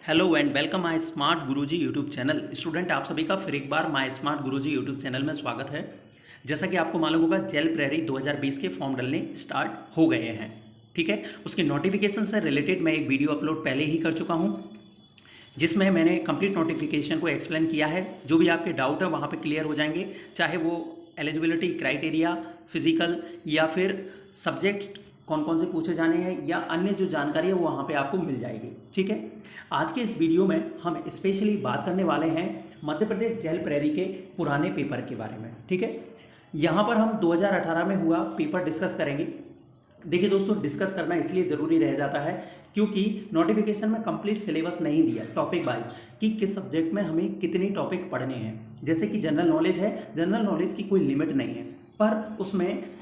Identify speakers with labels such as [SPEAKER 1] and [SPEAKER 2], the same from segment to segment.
[SPEAKER 1] Hello and welcome my smart Guruji YouTube channel. Student, आप सभी का फिर एक बार my smart Guruji YouTube channel में स्वागत है। जैसा कि आपको मालूम होगा, जेल प्रैरी 2020 के फॉर्म डलने स्टार्ट हो गए हैं। ठीक है, उसकी नोटिफिकेशन से रिलेटेड मैं एक वीडियो अपलोड पहले ही कर चुका हूं, जिसमें मैंने कंप्लीट नोटिफिकेशन को एक्सप्लेन किया है। जो भी आपके डाउट है वहाँ पे क्लियर हो जाएंगे, चाहे वो एलिजिबिलिटी क्राइटेरिया, फिजिकल या फिर सब्जेक्ट कौन कौन से पूछे जाने हैं या अन्य जो जानकारी है वो वहाँ पे आपको मिल जाएगी। ठीक है, आज के इस वीडियो में हम स्पेशली बात करने वाले हैं मध्य प्रदेश जेल प्रैरी के पुराने पेपर के बारे में। ठीक है, यहाँ पर हम 2018 में हुआ पेपर डिस्कस करेंगे। देखिए दोस्तों, डिस्कस करना इसलिए ज़रूरी रह जाता है क्योंकि नोटिफिकेशन में कंप्लीट सिलेबस नहीं दिया टॉपिक वाइज कि किस सब्जेक्ट में हमें कितने टॉपिक पढ़ने हैं। जैसे कि जनरल नॉलेज है, जनरल नॉलेज की कोई लिमिट नहीं है, पर उसमें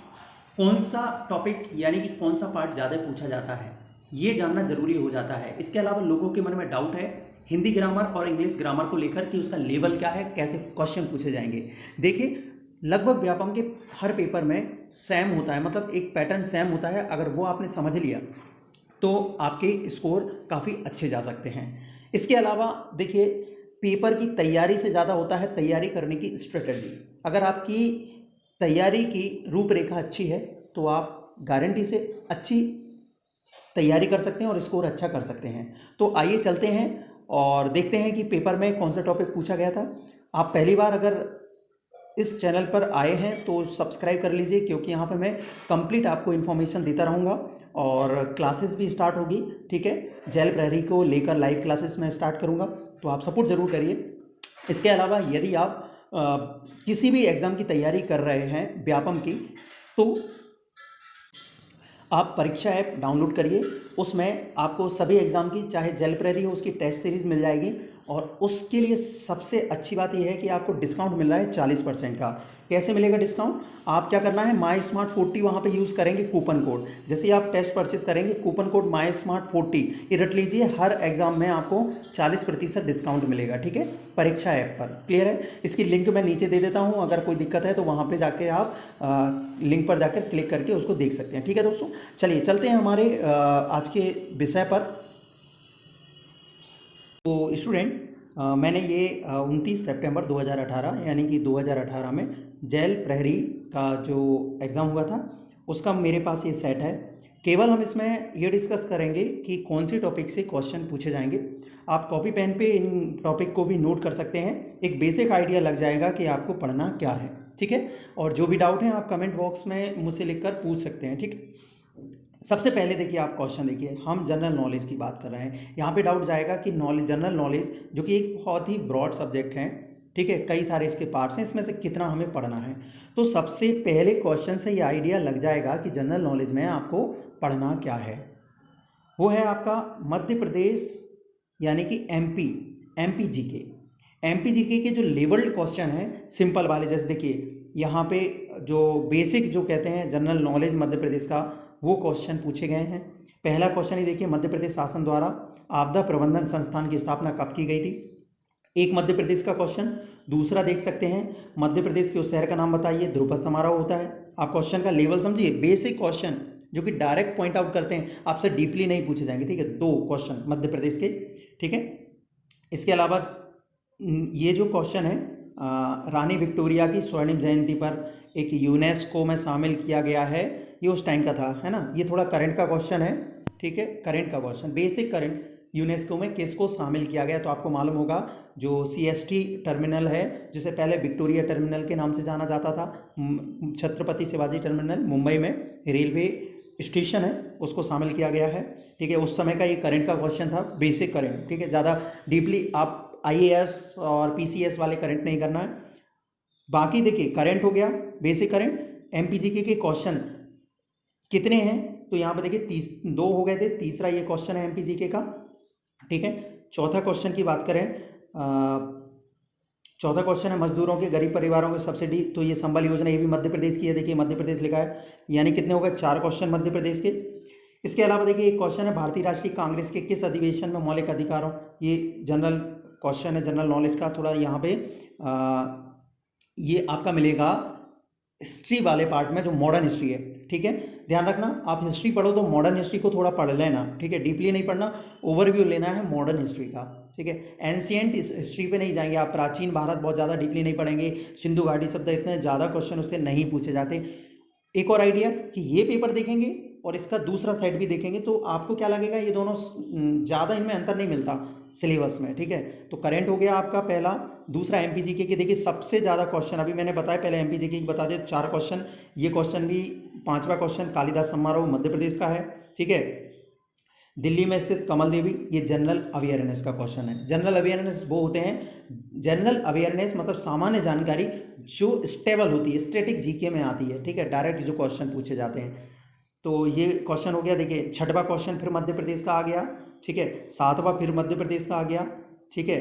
[SPEAKER 1] कौन सा टॉपिक यानी कि कौन सा पार्ट ज़्यादा पूछा जाता है ये जानना जरूरी हो जाता है। इसके अलावा लोगों के मन में डाउट है हिंदी ग्रामर और इंग्लिश ग्रामर को लेकर कि उसका लेवल क्या है, कैसे क्वेश्चन पूछे जाएंगे। देखिए, लगभग व्यापम के हर पेपर में सेम होता है, मतलब एक पैटर्न सेम होता है। अगर वो आपने समझ लिया तो आपके स्कोर काफ़ी अच्छे जा सकते हैं। इसके अलावा देखिए, पेपर की तैयारी से ज़्यादा होता है तैयारी करने की स्ट्रेटजी। अगर आपकी तैयारी की रूपरेखा अच्छी है तो आप गारंटी से अच्छी तैयारी कर सकते हैं और स्कोर अच्छा कर सकते हैं। तो आइए चलते हैं और देखते हैं कि पेपर में कौन सा टॉपिक पूछा गया था। आप पहली बार अगर इस चैनल पर आए हैं तो सब्सक्राइब कर लीजिए, क्योंकि यहाँ पे मैं कंप्लीट आपको इन्फॉर्मेशन देता रहूँगा और क्लासेस भी स्टार्ट होगी। ठीक है, जेल प्रैरी को लेकर लाइव क्लासेस मैं स्टार्ट करूँगा, तो आप सपोर्ट ज़रूर करिए। इसके अलावा यदि आप किसी भी एग्ज़ाम की तैयारी कर रहे हैं व्यापम की, तो आप परीक्षा ऐप डाउनलोड करिए। उसमें आपको सभी एग्ज़ाम की, चाहे जेल प्रैरी हो, उसकी टेस्ट सीरीज़ मिल जाएगी। और उसके लिए सबसे अच्छी बात यह है कि आपको डिस्काउंट मिल रहा है 40% का। कैसे मिलेगा डिस्काउंट? आप क्या करना है, माई स्मार्ट 40 वहाँ पे यूज़ करेंगे कूपन कोड। जैसे ही आप टेस्ट परचेज करेंगे, कूपन कोड माई स्मार्ट 40 ये रट लीजिए। हर एग्जाम में आपको 40% डिस्काउंट मिलेगा। ठीक है, परीक्षा ऐप पर। क्लियर है? इसकी लिंक मैं नीचे दे देता हूँ, अगर कोई दिक्कत है तो वहाँ पर जाके आप लिंक पर जाकर क्लिक करके उसको देख सकते हैं। ठीक है दोस्तों, चलिए चलते हैं हमारे आज के विषय पर। तो स्टूडेंट, मैंने ये 29 सितंबर 2018 यानी कि 2018 में जेल प्रहरी का जो एग्ज़ाम हुआ था उसका मेरे पास ये सेट है। केवल हम इसमें ये डिस्कस करेंगे कि कौन सी टॉपिक से क्वेश्चन पूछे जाएंगे। आप कॉपी पेन पे इन टॉपिक को भी नोट कर सकते हैं, एक बेसिक आइडिया लग जाएगा कि आपको पढ़ना क्या है। ठीक है, और जो भी डाउट है आप कमेंट बॉक्स में मुझसे लिखकर पूछ सकते हैं। ठीक है, सबसे पहले देखिए, आप क्वेश्चन देखिए, हम जनरल नॉलेज की बात कर रहे हैं। यहाँ पे डाउट जाएगा कि नॉलेज, जनरल नॉलेज जो कि एक बहुत ही ब्रॉड सब्जेक्ट है। ठीक है, कई सारे इसके पार्ट्स हैं, इसमें से कितना हमें पढ़ना है। तो सबसे पहले क्वेश्चन से ये आइडिया लग जाएगा कि जनरल नॉलेज में आपको पढ़ना क्या है। वो है आपका मध्य प्रदेश यानी कि एमपी जीके। एमपी जीके के जो लेवल्ड क्वेश्चन है सिंपल वाले, जैसे देखिए यहाँ पे जो बेसिक जो कहते हैं जनरल नॉलेज मध्य प्रदेश का, वो क्वेश्चन पूछे गए हैं। पहला क्वेश्चन ही देखिए, मध्य प्रदेश शासन द्वारा आपदा प्रबंधन संस्थान की स्थापना कब की गई थी? एक मध्य प्रदेश का क्वेश्चन। दूसरा देख सकते हैं, मध्य प्रदेश के उस शहर का नाम बताइए, ध्रुपद समारोह होता है। आप क्वेश्चन का लेवल समझिए, बेसिक क्वेश्चन जो कि डायरेक्ट पॉइंट आउट करते हैं, आपसे डीपली नहीं पूछे जाएंगे। ठीक है, दो क्वेश्चन मध्य प्रदेश के। ठीक है, इसके अलावा ये जो क्वेश्चन है, रानी विक्टोरिया की स्वर्णिम जयंती पर एक यूनेस्को में शामिल किया गया है, ये उस टाइम का था, है ना। ये थोड़ा करंट का क्वेश्चन है। ठीक है, करंट का क्वेश्चन, बेसिक करंट, यूनेस्को में किसको शामिल किया गया? तो आपको मालूम होगा, जो सीएसटी टर्मिनल है, जिसे पहले विक्टोरिया टर्मिनल के नाम से जाना जाता था, छत्रपति शिवाजी टर्मिनल मुंबई में रेलवे स्टेशन है, उसको शामिल किया गया है। ठीक है, उस समय का ये करंट का क्वेश्चन था, बेसिक करंट। ठीक है, ज़्यादा डीपली आप आईएएस और पीसीएस वाले करंट नहीं करना है। बाकी देखिए, करंट हो गया, बेसिक करंट। एमपीजीके के क्वेश्चन कितने हैं? तो यहाँ पे देखिए 2 हो गए थे, तीसरा ये क्वेश्चन है एमपीजीके का। ठीक है, चौथा क्वेश्चन की बात करें, चौथा क्वेश्चन है मजदूरों के, गरीब परिवारों को सब्सिडी, तो ये संबल योजना, ये भी मध्य प्रदेश की है। देखिए मध्य प्रदेश लिखा है, यानी कितने हो गए? 4 क्वेश्चन मध्य प्रदेश के। इसके अलावा देखिए एक क्वेश्चन है, भारतीय राष्ट्रीय कांग्रेस के किस अधिवेशन में मौलिक अधिकारों, ये जनरल क्वेश्चन है, जनरल नॉलेज का। थोड़ा यहाँ पे ये आपका मिलेगा हिस्ट्री वाले पार्ट में, जो मॉडर्न हिस्ट्री है। ठीक है, ध्यान रखना, आप हिस्ट्री पढ़ो तो मॉडर्न हिस्ट्री को थोड़ा पढ़ लेना, ठीक है, डीपली नहीं पढ़ना, ओवरव्यू लेना है मॉडर्न हिस्ट्री का, ठीक है। एंशियंट हिस्ट्री पे नहीं जाएंगे आप, प्राचीन भारत बहुत ज़्यादा डीपली नहीं पढ़ेंगे, सिंधु घाटी शब्द इतने ज़्यादा क्वेश्चन उससे नहीं पूछे जाते। एक और आइडिया कि ये पेपर देखेंगे और इसका दूसरा साइड भी देखेंगे तो आपको क्या लगेगा, ये दोनों ज़्यादा इनमें अंतर नहीं मिलता सिलेबस में, ठीक है। तो करंट हो गया आपका पहला। दूसरा एमपीजीके के देखिए सबसे ज़्यादा क्वेश्चन अभी मैंने बताया, पहले एमपीजीके की बता दे 4 क्वेश्चन, ये क्वेश्चन भी 5वां क्वेश्चन कालिदास समारोह मध्य प्रदेश का है, ठीक है। दिल्ली में स्थित कमल देवी, ये जनरल अवेयरनेस का क्वेश्चन है। जनरल अवेयरनेस वो होते हैं, जनरल अवेयरनेस मतलब सामान्य जानकारी जो स्टेबल होती है, स्टैटिक जीके में आती है, ठीक है, डायरेक्ट जो क्वेश्चन पूछे जाते हैं। तो ये क्वेश्चन हो गया। देखिए 6वां क्वेश्चन फिर मध्य प्रदेश का आ गया, ठीक है, 7वां फिर मध्य प्रदेश का आ गया, ठीक है।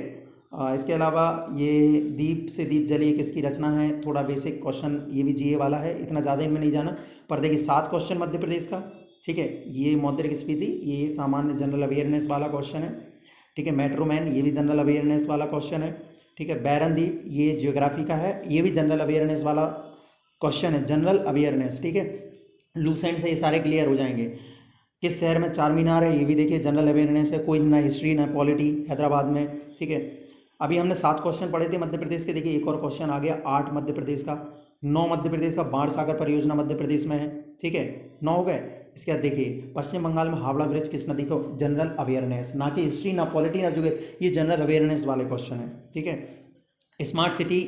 [SPEAKER 1] इसके अलावा ये दीप से दीप जली किसकी रचना है, थोड़ा बेसिक क्वेश्चन, ये भी जीए वाला है, इतना ज़्यादा इनमें नहीं जाना। पर देखिए 7 क्वेश्चन मध्य प्रदेश का, ठीक है। ये मौद्रिक स्फीति, ये सामान्य जनरल अवेयरनेस वाला क्वेश्चन है, ठीक है। मेट्रोमैन, ये भी जनरल अवेयरनेस वाला क्वेश्चन है, ठीक है। बैरनदीप, ये जियोग्राफी का है, ये भी जनरल अवेयरनेस वाला क्वेश्चन है, जनरल अवेयरनेस, ठीक है। लूसेंट से ये सारे क्लियर हो जाएंगे। किस शहर में चार मीनार है, ये भी देखिए जनरल अवेयरनेस है, कोई ना हिस्ट्री ना पॉलिटी, हैदराबाद में, ठीक है। अभी हमने 7 क्वेश्चन पढ़े थे मध्य प्रदेश के, देखिए एक और क्वेश्चन आ गया 8 मध्य प्रदेश का, 9 मध्य प्रदेश का, बाण सागर परियोजना मध्य प्रदेश में है, ठीक है, 9 हो गए। इसके बाद देखिए पश्चिम बंगाल में हावड़ा ब्रिज किस नदी को, जनरल अवेयरनेस, ना कि हिस्ट्री ना पॉलिटी ना जो, ये जनरल अवेयरनेस वाले क्वेश्चन है, ठीक है। स्मार्ट सिटी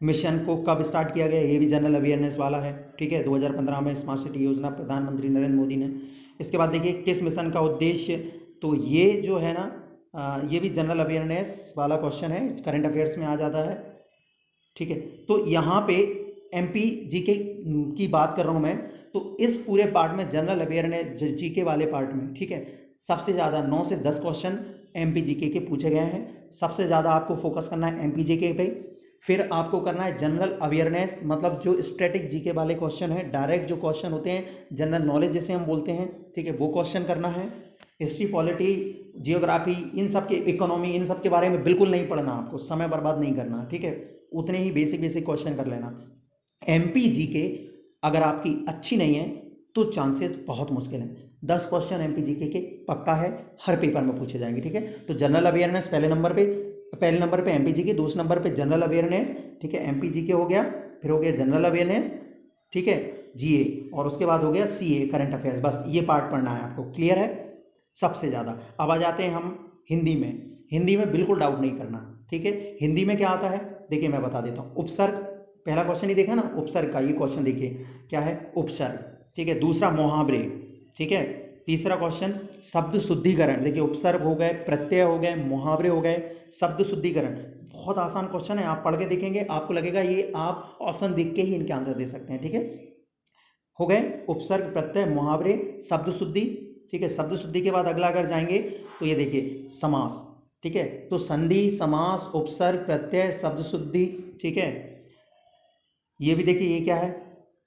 [SPEAKER 1] मिशन को कब स्टार्ट किया गया, ये भी जनरल अवेयरनेस वाला है, ठीक है। 2015 में स्मार्ट सिटी योजना प्रधानमंत्री नरेंद्र मोदी ने। इसके बाद देखिए किस मिशन का उद्देश्य, तो ये जो है ना ये भी जनरल अवेयरनेस वाला क्वेश्चन है, करंट अफेयर्स में आ जाता है, ठीक है। तो यहाँ पे एमपी जीके की बात कर रहा हूँ मैं, तो इस पूरे पार्ट में जनरल अवेयरनेस जीके वाले पार्ट में, ठीक है, सबसे ज़्यादा 9 से 10 क्वेश्चन एमपी जीके के पूछे गए हैं। सबसे ज़्यादा आपको फोकस करना है एमपी जीके पे, फिर आपको करना है जनरल अवेयरनेस, मतलब जो स्टैटिक जीके वाले क्वेश्चन है, डायरेक्ट जो क्वेश्चन होते हैं जनरल नॉलेज जिसे हम बोलते हैं, ठीक है, वो क्वेश्चन करना है। हिस्ट्री पॉलिटी जियोग्राफी इन सब के, इकोनॉमी, इन सब के बारे में बिल्कुल नहीं पढ़ना, आपको समय बर्बाद नहीं करना, ठीक है, उतने ही बेसिक बेसिक क्वेश्चन कर लेना। एमपी जीके अगर आपकी अच्छी नहीं है तो चांसेस बहुत मुश्किल हैं। 10 क्वेश्चन एमपी जीके के पक्का है, हर पेपर में पूछे जाएंगे, ठीक है। तो जनरल अवेयरनेस पहले नंबर पे एमपी जीके, दूसरे नंबर पे जनरल अवेयरनेस, ठीक है, एमपी जीके हो गया, फिर हो गया जनरल अवेयरनेस, ठीक है, जीए, और उसके बाद हो गया सीए करंट अफेयर्स। बस ये पार्ट पढ़ना है आपको, क्लियर है सबसे ज़्यादा। अब आ जाते हैं हम हिंदी में। हिंदी में बिल्कुल डाउट नहीं करना, ठीक है। हिंदी में क्या आता है देखिए मैं बता देता हूँ। उपसर्ग, पहला क्वेश्चन ही देखा ना उपसर्ग का, ये क्वेश्चन देखिए क्या है, उपसर्ग, ठीक है। दूसरा मुहावरे, ठीक है। तीसरा क्वेश्चन शब्द शुद्धिकरण, देखिए उपसर्ग हो गए, प्रत्यय हो गए, मुहावरे हो गए, शब्द शुद्धिकरण। बहुत आसान क्वेश्चन है, आप पढ़ के देखेंगे आपको लगेगा ये आप ऑप्शन देख के ही इनके आंसर दे सकते हैं, ठीक है। हो गए उपसर्ग, प्रत्यय, मुहावरे, शब्द शुद्धि, ठीक है। शब्द शुद्धि के बाद अगला अगर जाएंगे तो ये देखिए समास, ठीक है। तो संधि, समास, उपसर्ग, प्रत्यय, शब्द शुद्धि, ठीक है। ये भी देखिए ये क्या है,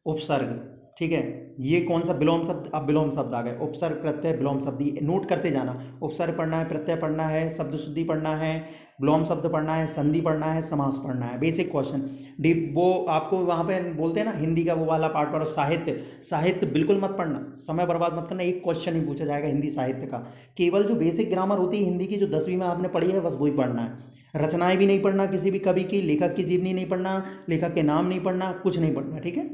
[SPEAKER 1] उपसर्ग, ठीक है। ये कौन सा, विलोम शब्द, अब विलोम शब्द आ गए, उपसर्ग, प्रत्यय, विलोम शब्द, ये नोट करते जाना। उपसर्ग पढ़ना है, प्रत्यय पढ़ना है, शब्द शुद्धि पढ़ना है, विलोम शब्द पढ़ना है, संधि पढ़ना है, समास पढ़ना है, बेसिक क्वेश्चन। डीप वो आपको वहाँ पे बोलते हैं ना हिंदी का वो वाला पार्ट पढ़ो, साहित्य, साहित्य बिल्कुल मत पढ़ना, समय बर्बाद मत करना, एक क्वेश्चन ही पूछा जाएगा हिंदी साहित्य का। केवल जो बेसिक ग्रामर होती है हिंदी की, जो 10वीं में आपने पढ़ी है, बस वही पढ़ना है। रचनाएं भी नहीं पढ़ना, किसी भी कवि की, लेखक की जीवनी नहीं पढ़ना, लेखक के नाम नहीं पढ़ना, कुछ नहीं पढ़ना, ठीक है।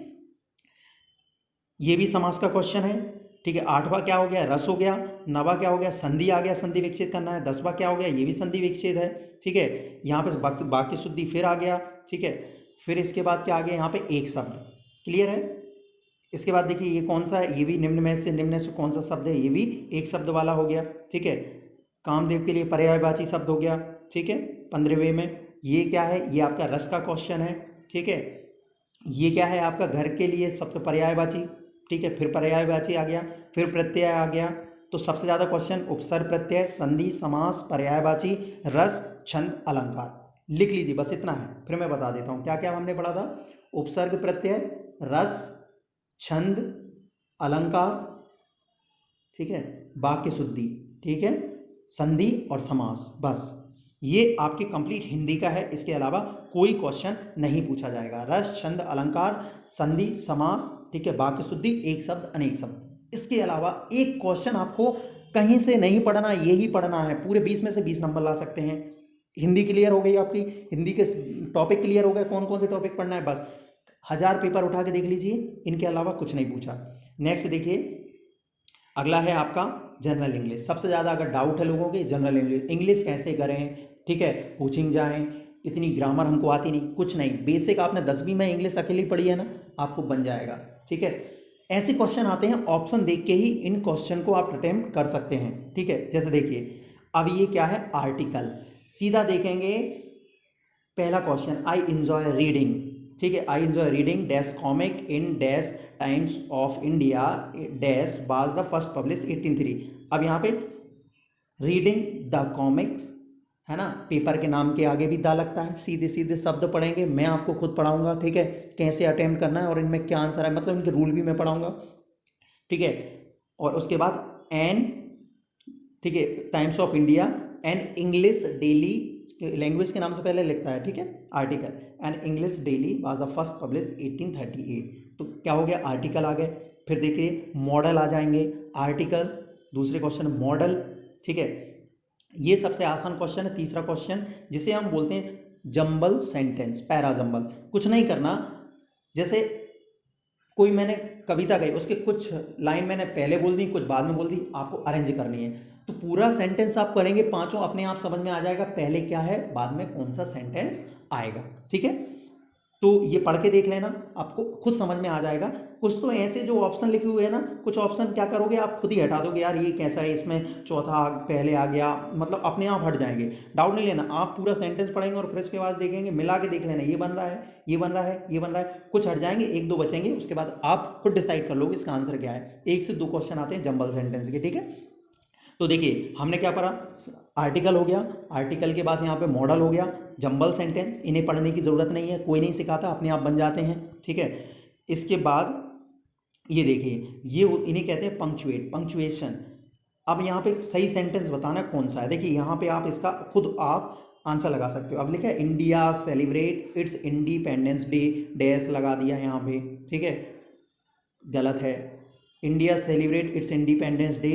[SPEAKER 1] ये भी समास का क्वेश्चन है, ठीक है। 8वां क्या हो गया, रस हो गया। 9वां क्या हो गया, संधि आ गया, संधि विकसित करना है। 10वां क्या हो गया, ये भी संधि विकसित है, ठीक है। यहाँ पे वाक्य शुद्धि फिर आ गया, ठीक है। फिर इसके बाद क्या आ गया, यहाँ पे एक शब्द, क्लियर है। इसके बाद देखिए ये कौन सा है, ये भी निम्न में से कौन सा शब्द है, ये भी एक शब्द वाला हो गया, ठीक है। कामदेव के लिए पर्यायवाची शब्द हो गया, ठीक है। 15वें में ये क्या है, ये आपका रस का क्वेश्चन है, ठीक है। ये क्या है आपका घर के लिए सबसे पर्यायवाची, ठीक है। फिर पर्यायवाची आ गया, फिर प्रत्यय आ गया। तो सबसे ज़्यादा क्वेश्चन उपसर्ग, प्रत्यय, संधि, समास, पर्यायवाची, रस, छंद, अलंकार। लिख लीजिए, बस इतना है, फिर मैं बता देता हूँ क्या क्या हमने पढ़ा था। उपसर्ग, प्रत्यय, रस, छंद, अलंकार, ठीक है, वाक्य शुद्धि, ठीक है, संधि और समास, बस ये आपकी कंप्लीट हिंदी का है। इसके अलावा कोई क्वेश्चन नहीं पूछा जाएगा। रस, छंद, अलंकार, संधि, समास, ठीक है, वाक्य शुद्धि, एक शब्द अनेक शब्द। इसके अलावा एक क्वेश्चन आपको कहीं से नहीं पढ़ना, यही पढ़ना है। पूरे 20 में से 20 नंबर ला सकते हैं। हिंदी क्लियर हो गई आपकी, हिंदी के टॉपिक क्लियर हो गए, कौन कौन से टॉपिक पढ़ना है, बस 1000 पेपर उठा के देख लीजिए, इनके अलावा कुछ नहीं पूछा। नेक्स्ट देखिए, अगला है आपका जनरल इंग्लिश। सबसे ज़्यादा अगर डाउट है लोगों के, जनरल इंग्लिश, इंग्लिश कैसे करें, ठीक है, कोचिंग जाएं, इतनी ग्रामर हमको आती नहीं, कुछ नहीं, बेसिक आपने 10वीं में इंग्लिश अकेली पढ़ी है ना, आपको बन जाएगा, ठीक है। ऐसे क्वेश्चन आते हैं, ऑप्शन देख के ही इन क्वेश्चन को आप अटेम्प्ट कर सकते हैं, ठीक है। जैसे देखिए, अब ये क्या है, आर्टिकल, सीधा देखेंगे पहला क्वेश्चन, आई इंजॉय रीडिंग, ठीक है, I enjoy reading dash comic in dash times of India dash was the first publish 1803। अब यहाँ पे रीडिंग द कॉमिक्स है ना, पेपर के नाम के आगे भी दा लगता है, सीधे सीधे शब्द पढ़ेंगे, मैं आपको खुद पढ़ाऊंगा, ठीक है, कैसे अटेम्प्ट करना है और इनमें क्या आंसर है, मतलब इनके रूल भी मैं पढ़ाऊंगा, ठीक है। और उसके बाद एन, ठीक है, times of India and English daily, language के नाम से पहले लिखता है, ठीक है, article, and English daily was the first publish 1838। तो क्या हो गया, आर्टिकल आ गए। फिर देखिए मॉडल आ जाएंगे, आर्टिकल, दूसरे क्वेश्चन मॉडल, ठीक है, ये सबसे आसान क्वेश्चन है। तीसरा क्वेश्चन जिसे हम बोलते हैं जंबल सेंटेंस, पैरा जंबल, कुछ नहीं करना, जैसे कोई मैंने कविता गई, उसके कुछ लाइन मैंने पहले बोल दी, कुछ बाद में बोल दी, आपको अरेंज करनी है। तो पूरा सेंटेंस आप करेंगे, पांचों अपने आप समझ में आ जाएगा, पहले क्या है, बाद में कौन सा सेंटेंस आएगा, ठीक है। तो ये पढ़ के देख लेना, आपको खुद समझ में आ जाएगा। कुछ तो ऐसे जो ऑप्शन लिखे हुए हैं ना, कुछ ऑप्शन क्या करोगे, आप खुद ही हटा दोगे, यार ये कैसा है, इसमें चौथा पहले आ गया, मतलब अपने आप हट जाएंगे। डाउट नहीं लेना, आप पूरा सेंटेंस पढ़ेंगे और फिर उसके बाद देखेंगे, मिला के देख लेना, ये बन रहा है, ये बन रहा है, ये बन रहा है, कुछ हट जाएंगे, एक दो बचेंगे, उसके बाद आप खुद डिसाइड कर लोगे इसका आंसर क्या है। 1 से 2 क्वेश्चन आते हैं जंबल सेंटेंस के, ठीक है। तो देखिए हमने क्या पढ़ा, आर्टिकल हो गया, आर्टिकल के बाद यहाँ पे मॉडल हो गया, जंबल सेंटेंस, इन्हें पढ़ने की ज़रूरत नहीं है, कोई नहीं सिखाता, अपने आप बन जाते हैं, ठीक है। इसके बाद ये देखिए, ये इन्हें कहते हैं पंक्चुएट, पंक्चुएशन। अब यहाँ पे सही सेंटेंस बताना कौन सा है, देखिए यहाँ पे आप इसका खुद आप आंसर लगा सकते हो। अब लिखा है India celebrate it's independence day dash लगा दिया यहाँ पे, ठीक है, गलत है। India celebrate it's independence day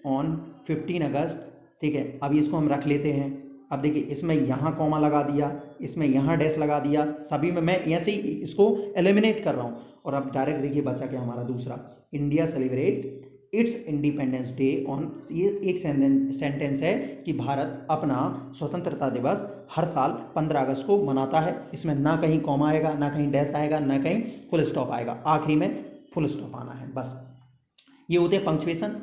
[SPEAKER 1] on 15 अगस्त, ठीक है। अब इसको हम रख लेते हैं। अब देखिए इसमें यहाँ कॉमा लगा दिया, इसमें यहाँ डैश लगा दिया, सभी में मैं ऐसे ही इसको एलिमिनेट कर रहा हूँ। और अब डायरेक्ट देखिए बचा क्या हमारा दूसरा, India celebrate it's independence day on, ये एक सेंटेंस है कि भारत अपना स्वतंत्रता दिवस हर साल 15 अगस्त को मनाता है। इसमें ना कहीं कॉमा आएगा, ना कहीं डैश आएगा, ना कहीं फुल स्टॉप आएगा, आखिरी में फुल स्टॉप आना है, बस। ये होते हैं पंक्चुएशन,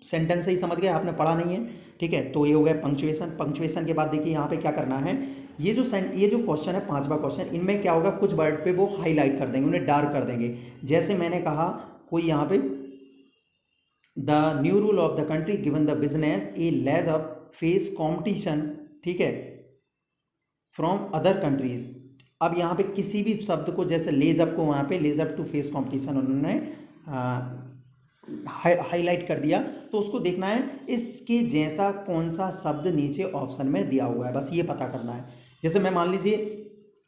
[SPEAKER 1] सेंटेंस से ही समझ गए, आपने पढ़ा नहीं है, ठीक है। तो ये हो गया पंक्चुएशन। पंक्चुएशन के बाद देखिए यहाँ पे क्या करना है, ये जो क्वेश्चन है, 5वां क्वेश्चन, इनमें क्या होगा, कुछ वर्ड पे वो हाईलाइट कर देंगे, उन्हें डार्क कर देंगे। जैसे मैंने कहा, कोई यहाँ पे the new rule of the country given the business a ledge up face competition, ठीक है, फ्रॉम अदर कंट्रीज। अब यहाँ पे किसी भी शब्द को, जैसे लेज अप को वहाँ पे लेज अप टू फेस कॉम्पिटिशन उन्होंने हाईलाइट कर दिया, तो उसको देखना है इसके जैसा कौन सा शब्द नीचे ऑप्शन में दिया हुआ है, बस ये पता करना है। जैसे मैं मान लीजिए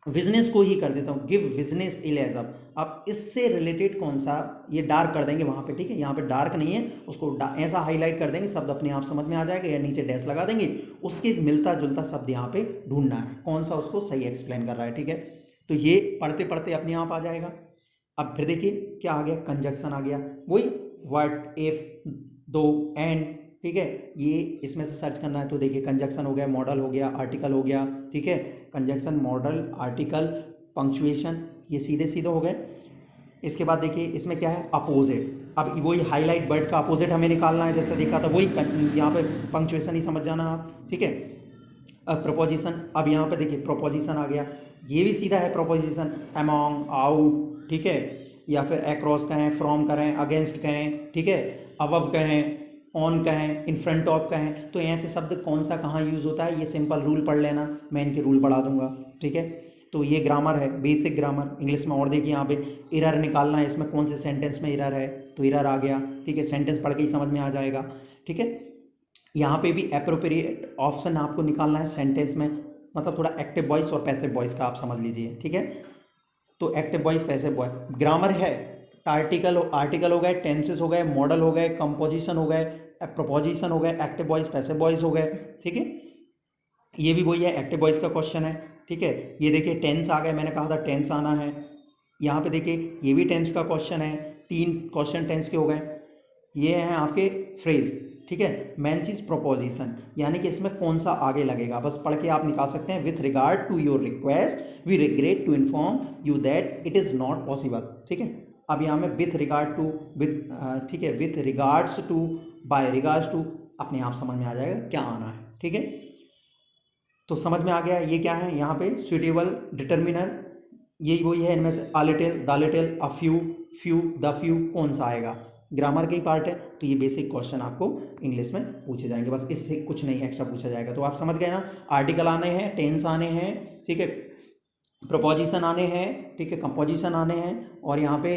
[SPEAKER 1] बिजनेस को ही कर देता हूँ, give business a ledge up, अब इससे रिलेटेड कौन सा, ये डार्क कर देंगे वहाँ पे, ठीक है, यहाँ पे डार्क नहीं है, उसको ऐसा हाईलाइट कर देंगे, शब्द अपने आप समझ में आ जाएगा, या नीचे डैश लगा देंगे, उसके मिलता जुलता शब्द यहाँ पे ढूंढना है, कौन सा उसको सही एक्सप्लेन कर रहा है, ठीक है। तो ये पढ़ते पढ़ते अपने आप आ जाएगा। अब फिर देखिए क्या आ गया, कंजक्शन आ गया, वही व्हाट इफ दो एंड, ठीक है, ये इसमें से सर्च करना है। तो देखिए कंजक्शन हो गया, मॉडल हो गया, आर्टिकल हो गया, ठीक है, कंजक्शन, मॉडल, आर्टिकल, पंक्चुएशन, ये सीधे सीधे हो गए। इसके बाद देखिए इसमें क्या है, अपोजिट। अब वही हाईलाइट वर्ड का अपोजिट हमें निकालना है, जैसे देखा था वही, यहाँ पे पंक्चुएशन ही समझ जाना आप, ठीक है। अब प्रोपोजिशन, अब यहाँ पे देखिए प्रोपोजिशन आ गया, ये भी सीधा है प्रोपोजिशन, अमॉन्ग, आउट, ठीक है, या फिर अक्रॉस कहें, फ्रॉम कहें, अगेंस्ट कहें, ठीक है, अबव कहें, ऑन कहें, इन फ्रंट ऑफ कहें। तो ऐसे शब्द कौन सा कहाँ यूज़ होता है, ये सिंपल रूल पढ़ लेना, मैं इनके रूल पढ़ा दूंगा, ठीक है। तो ये ग्रामर है, बेसिक ग्रामर इंग्लिश में। और देखिए यहाँ पे इरर निकालना है, इसमें कौन से सेंटेंस में इरर है, तो इरर आ गया, ठीक है, सेंटेंस पढ़ के ही समझ में आ जाएगा, ठीक है। यहाँ पे भी एप्रोप्रिएट ऑप्शन आपको निकालना है सेंटेंस में, मतलब थोड़ा एक्टिव वॉइस और पैसिव वॉइस का आप समझ लीजिए, ठीक है। तो active voice, passive voice, grammar है, आर्टिकल हो गए, टेंसेस हो गए, मॉडल हो गए, कंपोजिशन हो गए, प्रोपोजिशन हो गए, एक्टिव वॉइस पैसिव वॉइस हो गए। ठीक है, ये भी वही है, एक्टिव वॉइस का क्वेश्चन है। ठीक है, ये देखिए टेंस आ गए, मैंने कहा था टेंस आना है। यहाँ पे देखिए ये भी टेंस का क्वेश्चन है, 3 क्वेश्चन टेंस के हो गए। ये हैं आपके फ्रेज। ठीक है, मेन चीज प्रोपोजिशन, यानी कि इसमें कौन सा आगे लगेगा, बस पढ़ के आप निकाल सकते हैं। With regard to your request we regret to inform you that it is not possible. ठीक है, अब यहाँ में विथ रिगार्ड टू, विथ, ठीक है, with regards to, by regards to, अपने आप समझ में आ जाएगा क्या आना है। ठीक है, तो समझ में आ गया ये क्या है। यहाँ पे सुटेबल डिटर्मिनर, यही वही है, इनमें से आ little, the little, a few, few, the few, कौन सा आएगा, ग्रामर का ही पार्ट है। तो ये बेसिक क्वेश्चन आपको इंग्लिश में पूछे जाएंगे, बस इससे कुछ नहीं एक्स्ट्रा पूछा जाएगा। तो आप समझ गए ना, आर्टिकल आने हैं, टेंस आने हैं, ठीक है, प्रपोजिशन आने हैं, ठीक है, कंपोजिशन आने हैं, और यहाँ पे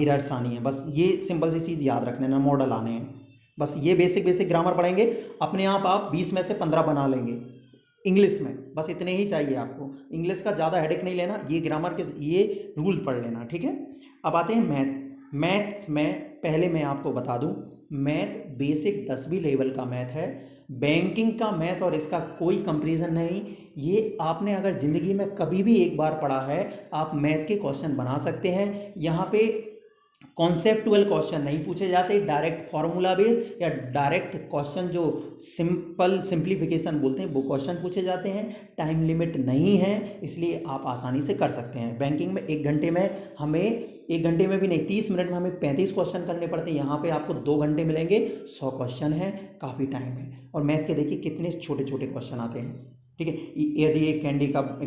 [SPEAKER 1] इरर्स आनी है। बस ये सिंपल सी चीज़ याद रखने ना, मॉडल आने हैं। बस ये बेसिक ग्रामर पढ़ेंगे, अपने आप 20 में से 15 बना लेंगे इंग्लिश में। बस इतने ही चाहिए आपको, इंग्लिश का ज़्यादा हेडेक नहीं लेना, ये ग्रामर के ये रूल पढ़ लेना। ठीक है, अब आते हैं मैथ में पहले मैं आपको बता दूं, मैथ बेसिक 10वीं लेवल का मैथ है, बैंकिंग का मैथ और इसका कोई कंपैरिजन नहीं। ये आपने अगर ज़िंदगी में कभी भी एक बार पढ़ा है, आप मैथ के क्वेश्चन बना सकते हैं। यहाँ पे कॉन्सेप्टुअल क्वेश्चन नहीं पूछे जाते, डायरेक्ट फॉर्मूला बेस्ड या डायरेक्ट क्वेश्चन जो सिंप्लीफिकेशन बोलते हैं वो क्वेश्चन पूछे जाते हैं। टाइम लिमिट नहीं है, इसलिए आप आसानी से कर सकते हैं। बैंकिंग में 1 घंटे में हमें, 1 घंटे में भी नहीं, 30 मिनट में हमें 35 क्वेश्चन करने पड़ते हैं। यहाँ पे आपको 2 घंटे मिलेंगे, 100 क्वेश्चन है, काफ़ी टाइम है। और मैथ के देखिए कितने छोटे छोटे क्वेश्चन आते हैं। ठीक है, यदि एक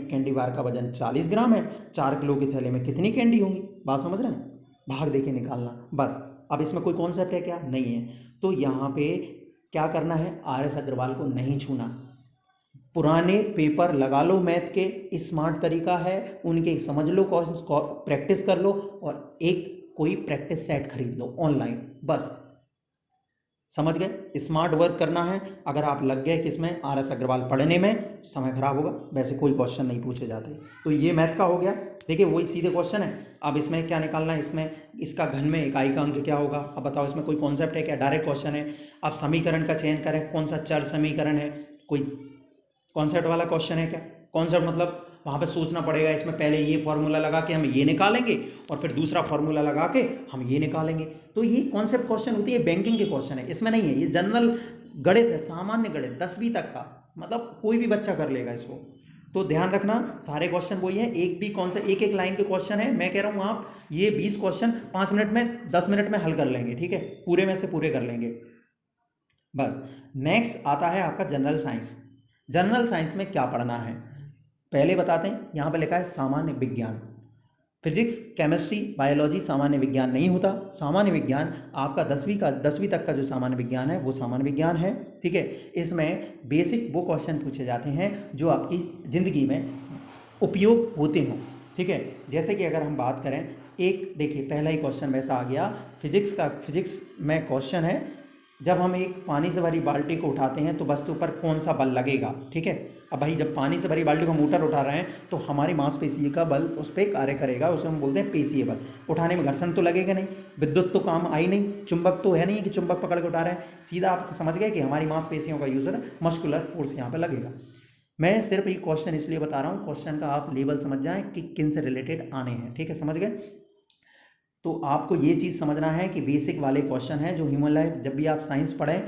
[SPEAKER 1] कैंडी बार का वजन 40 ग्राम है, 4 किलो के थैले में कितनी कैंडी होंगी, बात समझ रहे हैं, भाग देके निकालना बस। अब इसमें कोई कॉन्सेप्ट है क्या, नहीं है। तो यहाँ पे क्या करना है, RS अग्रवाल को नहीं छूना, पुराने पेपर लगा लो मैथ के, स्मार्ट तरीका है, उनके समझ लो, प्रैक्टिस कर लो, और एक कोई प्रैक्टिस सेट खरीद लो ऑनलाइन, बस समझ गए। स्मार्ट वर्क करना है। अगर आप लग गए किसमें, RS अग्रवाल पढ़ने में, समय खराब होगा, वैसे कोई क्वेश्चन नहीं पूछे जाते। तो ये मैथ का हो गया। देखिए वही सीधे क्वेश्चन है। अब इसमें क्या निकालना है, इसमें इसका घन में इकाई का अंक क्या होगा। अब बताओ इसमें कोई कॉन्सेप्ट है क्या, डायरेक्ट क्वेश्चन है। अब समीकरण का चयन करें, कौन सा चर समीकरण है, कोई कॉन्सेप्ट वाला क्वेश्चन है क्या। कॉन्सेप्ट मतलब वहाँ पे सोचना पड़ेगा, इसमें पहले ये फॉर्मूला लगा के हम ये निकालेंगे और फिर दूसरा फॉर्मूला लगा के हम ये निकालेंगे। तो ये कॉन्सेप्ट क्वेश्चन होती है, बैंकिंग के क्वेश्चन है, इसमें नहीं है। ये जनरल गणित है, सामान्य गणित 10वीं तक का, मतलब कोई भी बच्चा कर लेगा इसको। तो ध्यान रखना, सारे क्वेश्चन वही है, एक भी कौन सा एक लाइन के क्वेश्चन है। मैं कह रहा हूँ आप ये 20 क्वेश्चन 5 मिनट में, 10 मिनट में हल कर लेंगे। ठीक है, पूरे में से पूरे कर लेंगे बस। नेक्स्ट आता है आपका जनरल साइंस। जनरल साइंस में क्या पढ़ना है पहले बताते हैं। यहाँ पे लिखा है सामान्य विज्ञान, फिजिक्स, केमिस्ट्री, बायोलॉजी सामान्य विज्ञान नहीं होता। सामान्य विज्ञान आपका 10वीं तक का जो सामान्य विज्ञान है वो सामान्य विज्ञान है। ठीक है, इसमें बेसिक वो क्वेश्चन पूछे जाते हैं जो आपकी ज़िंदगी में उपयोग होते हों। ठीक है, जैसे कि अगर हम बात करें, एक देखिए पहला ही क्वेश्चन वैसा आ गया फिजिक्स में क्वेश्चन है, जब हम एक पानी से भरी बाल्टी को उठाते हैं तो वस्तु पर कौन सा बल लगेगा। ठीक है, अब भाई जब पानी से भरी बाल्टी को हम ऊपर उठा रहे हैं तो हमारी मांसपेशी का बल उस पर कार्य करेगा, उसे हम बोलते हैं पेशीय बल। उठाने में घर्षण तो लगेगा नहीं, विद्युत तो काम आई नहीं, चुंबक तो है नहीं कि चुंबक पकड़ के उठा रहे हैं, सीधा आप समझ गए कि हमारी मांसपेशियों का यूज है, मस्कुलर फोर्स यहाँ पर लगेगा। मैं सिर्फ ये क्वेश्चन इसलिए बता रहा हूँ, क्वेश्चन का आप लेवल समझ जाएं कि किन से रिलेटेड आने हैं। ठीक है, समझ गए। तो आपको ये चीज़ समझना है कि बेसिक वाले क्वेश्चन हैं जो ह्यूमन लाइफ, जब भी आप साइंस पढ़ें,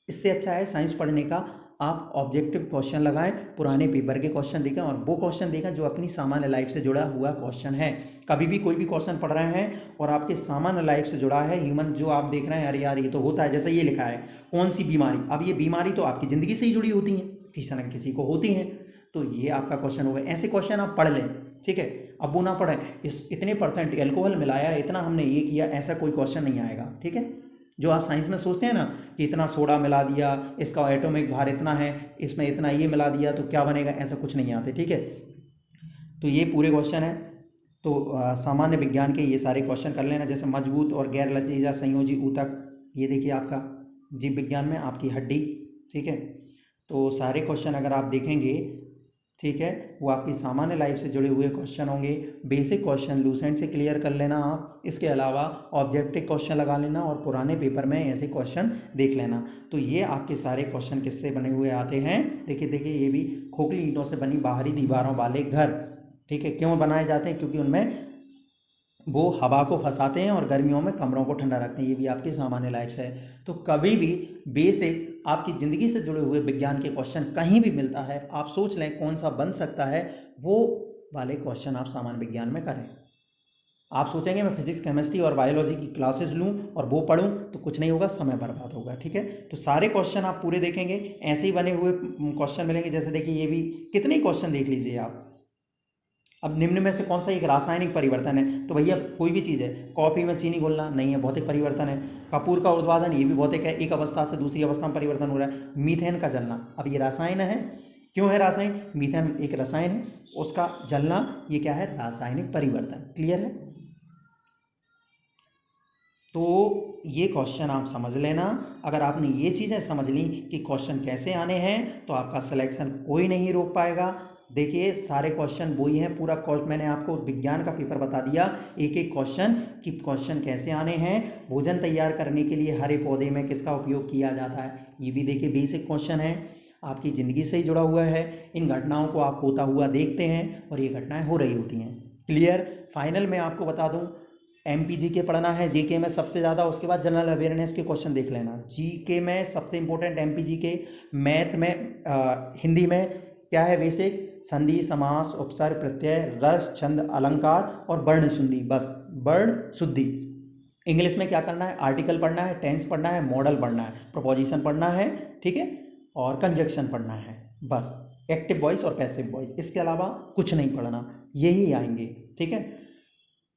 [SPEAKER 1] इससे अच्छा है साइंस पढ़ने का आप ऑब्जेक्टिव क्वेश्चन लगाएं, पुराने पेपर के क्वेश्चन देखें और वो क्वेश्चन देखें जो अपनी सामान्य लाइफ से जुड़ा हुआ क्वेश्चन है। कभी भी कोई भी क्वेश्चन पढ़ रहे हैं और आपके सामान्य लाइफ से जुड़ा है, ह्यूमन जो आप देख रहे हैं, अरे यार ये तो होता है, जैसे ये लिखा है कौन सी बीमारी, अब ये बीमारी तो आपकी ज़िंदगी से ही जुड़ी होती हैं, किसी न किसी को होती हैं, तो ये आपका क्वेश्चन होगा। ऐसे क्वेश्चन आप पढ़ लें। ठीक है, अब वो ना पढ़ें इतने परसेंट एल्कोहल मिलाया, इतना हमने ये किया, ऐसा कोई क्वेश्चन नहीं आएगा। ठीक है, जो आप साइंस में सोचते हैं ना कि इतना सोडा मिला दिया, इसका एटॉमिक भार इतना है, इसमें इतना ये मिला दिया तो क्या बनेगा, ऐसा कुछ नहीं आते। ठीक है, तो ये पूरे क्वेश्चन है। तो सामान्य विज्ञान के ये सारे क्वेश्चन कर लेना, जैसे मजबूत और गैर लचीला संयोजी ऊतक, ये देखिए आपका जीव विज्ञान में आपकी हड्डी। ठीक है, तो सारे क्वेश्चन अगर आप देखेंगे, ठीक है, वो आपकी सामान्य लाइफ से जुड़े हुए क्वेश्चन होंगे। बेसिक क्वेश्चन लूसेंट से क्लियर कर लेना आप, इसके अलावा ऑब्जेक्टिव क्वेश्चन लगा लेना और पुराने पेपर में ऐसे क्वेश्चन देख लेना। तो ये आपके सारे क्वेश्चन किससे बने हुए आते हैं, देखिए देखिए ये भी खोखली ईंटों से बनी बाहरी दीवारों वाले घर, ठीक है, क्यों बनाए जाते हैं, क्योंकि उनमें वो हवा को फंसाते हैं और गर्मियों में कमरों को ठंडा रखते हैं। ये भी आपकी सामान्य लाइफ से है। तो कभी भी बेसिक आपकी ज़िंदगी से जुड़े हुए विज्ञान के क्वेश्चन कहीं भी मिलता है, आप सोच लें कौन सा बन सकता है, वो वाले क्वेश्चन आप सामान्य विज्ञान में करें। आप सोचेंगे मैं फिजिक्स केमिस्ट्री और बायोलॉजी की क्लासेस लूँ और वो पढ़ूँ, तो कुछ नहीं होगा, समय बर्बाद होगा। ठीक है, तो सारे क्वेश्चन आप पूरे देखेंगे, ऐसे ही बने हुए क्वेश्चन मिलेंगे। जैसे देखिए ये भी कितने क्वेश्चन देख लीजिए आप। अब निम्न में से कौन सा एक रासायनिक परिवर्तन है, तो भैया कोई भी चीज़ है, कॉफ़ी में चीनी घोलना नहीं है, भौतिक परिवर्तन है। कपूर का उत्पादन, ये भी भौतिक है, एक अवस्था से दूसरी अवस्था में परिवर्तन हो रहा है। मीथेन का जलना, अब ये रासायन है, क्यों है रासायन, मीथेन एक रसायन है, उसका जलना ये क्या है, रासायनिक परिवर्तन। क्लियर है, तो ये क्वेश्चन आप समझ लेना। अगर आपने ये चीज़ें समझ ली कि क्वेश्चन कैसे आने हैं, तो आपका सिलेक्शन कोई नहीं रोक पाएगा। देखिए सारे क्वेश्चन वही हैं, पूरा मैंने आपको विज्ञान का पेपर बता दिया, एक एक क्वेश्चन कि क्वेश्चन कैसे आने हैं। भोजन तैयार करने के लिए हरे पौधे में किसका उपयोग किया जाता है, ये भी देखिए बेसिक क्वेश्चन है, आपकी ज़िंदगी से ही जुड़ा हुआ है। इन घटनाओं को आप होता हुआ देखते हैं और ये घटनाएं हो रही होती हैं। क्लियर, फाइनल में आपको बता दूं, एमपीजी के पढ़ना है, जीके में सबसे ज़्यादा, उसके बाद जनरल अवेयरनेस के क्वेश्चन देख लेना। जीके में सबसे इंपॉर्टेंट एमपीजी के, मैथ में हिंदी में क्या है, बेसिक संधि, समास, उपसर्ग, प्रत्यय, रस, छंद, अलंकार और वर्ण शुद्धि, बस वर्ण शुद्धि। इंग्लिश में क्या करना है, आर्टिकल पढ़ना है, टेंस पढ़ना है, मॉडल पढ़ना है, प्रपोजिशन पढ़ना है, ठीक है, और कंजक्शन पढ़ना है, बस एक्टिव वॉइस और पैसिव वॉइस, इसके अलावा कुछ नहीं पढ़ना, यही आएंगे। ठीक है,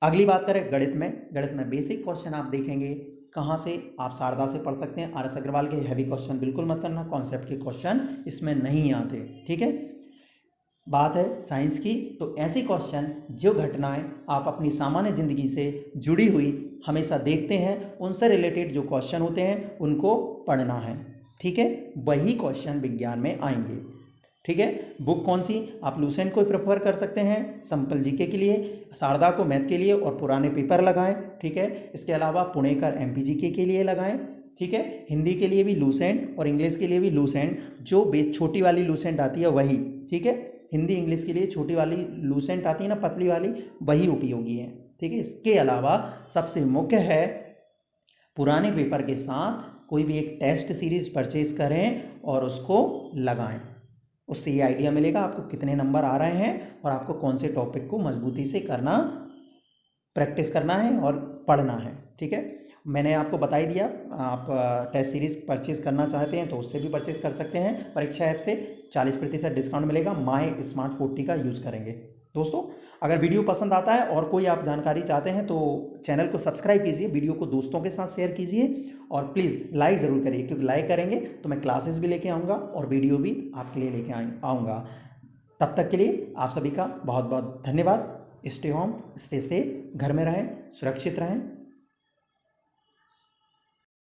[SPEAKER 1] अगली बात करें गणित में। गणित में बेसिक क्वेश्चन आप देखेंगे कहाँ से, आप शारदा से पढ़ सकते हैं। आर एस अग्रवाल के हैवी क्वेश्चन बिल्कुल मत करना, कॉन्सेप्ट के क्वेश्चन इसमें नहीं आते। ठीक है, बात है साइंस की, तो ऐसे क्वेश्चन जो घटनाएं आप अपनी सामान्य जिंदगी से जुड़ी हुई हमेशा देखते हैं, उनसे रिलेटेड जो क्वेश्चन होते हैं उनको पढ़ना है। ठीक है, वही क्वेश्चन विज्ञान में आएंगे। ठीक है, बुक कौन सी, आप लूसेंट को प्रेफर कर सकते हैं सिंपल जीके के लिए, शारदा को मैथ के लिए और पुराने पेपर लगाएं। ठीक है, इसके अलावा पुणेकर एमपीजीके के लिए लगाएं। ठीक है, हिंदी के लिए भी लूसेंट और इंग्लिश के लिए भी लूसेंट, जो बेस छोटी वाली लूसेंट आती है वही। ठीक है, हिंदी इंग्लिश के लिए छोटी वाली लूसेंट आती है ना, पतली वाली, वही उपयोगी है। ठीक है, इसके अलावा सबसे मुख्य है पुराने पेपर के साथ कोई भी एक टेस्ट सीरीज परचेज करें और उसको लगाएं, उससे ये आइडिया मिलेगा आपको कितने नंबर आ रहे हैं और आपको कौन से टॉपिक को मजबूती से करना, प्रैक्टिस करना है और पढ़ना है। ठीक है, मैंने आपको बता ही दिया, आप टेस्ट सीरीज परचेज करना चाहते हैं तो उससे भी परचेज कर सकते हैं। परीक्षा ऐप से 40% डिस्काउंट मिलेगा, माई स्मार्ट 40 का यूज़ करेंगे। दोस्तों अगर वीडियो पसंद आता है और कोई आप जानकारी चाहते हैं तो चैनल को सब्सक्राइब कीजिए, वीडियो को दोस्तों के साथ शेयर कीजिए और प्लीज़ लाइक ज़रूर करिए, क्योंकि लाइक करेंगे तो मैं क्लासेस भी लेके आऊँगा और वीडियो भी आपके लिए लेके आऊँगा। तब तक के लिए आप सभी का बहुत बहुत धन्यवाद। स्टे होम, स्टे सेफ, घर में रहें, सुरक्षित रहें।